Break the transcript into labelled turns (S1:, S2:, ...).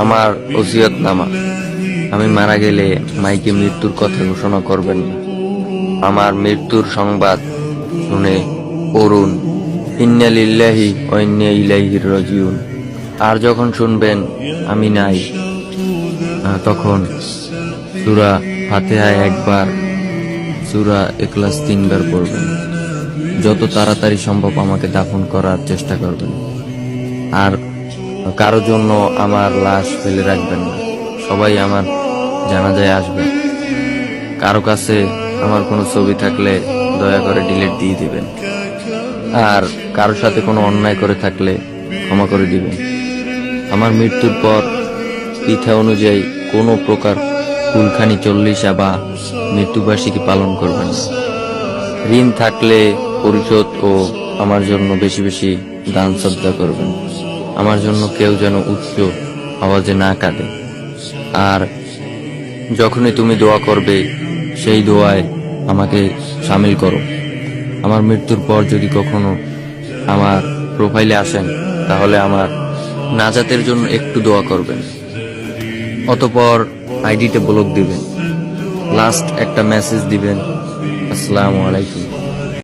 S1: আমার ওসিয়তনামা। আমি মারা গেলে মাইকে মৃত্যুর কথা ঘোষণা করবেন না। আমার মৃত্যুর সংবাদ শুনে পড়ুন, ইন্না লিল্লাহি ওয়া ইন্না ইলাইহি রাজিউন। আর যখন শুনবেন আমি নাই, তখন সূরা ফাতিহা একবার, সূরা ইখলাস 3 বার পড়বেন। যত তাড়াতাড়ি সম্ভব আমাকে দাফন করার চেষ্টা করবেন। আর কারো জন্য আমার লাশ ফেলে রাখবেন না। সবাই আমার জানাজায় আসবে। কারো কাছে আমার কোনো ছবি থাকলে দয়া করে ডিলিট দিয়ে দিবেন। আর কারোর সাথে কোনো অন্যায় করে থাকলে ক্ষমা করে দিবেন। আমার মৃত্যুর পর পিঠা অনুযায়ী কোনো প্রকার কুলখানি চল্লিশা বা মৃত্যুবার্ষিকী পালন করবেন না। ঋণ থাকলে পরিশোধ ও আমার জন্য বেশি বেশি দান সদ্গা করবেন। আমার জন্য কেউ যেন উচ্চ আওয়াজে না কাঁদে। আর যখনই তুমি দোয়া করবে সেই দোয়ায় আমাকে শামিল করো। আমার মৃত্যুর পর যদি কখনো আমার প্রোফাইলে আসেন তাহলে আমার নাজাতের জন্য একটু দোয়া করবেন। অতঃপর আইডিতে ব্লক দিবেন, লাস্ট একটা মেসেজ দিবেন, আসসালামু আলাইকুম।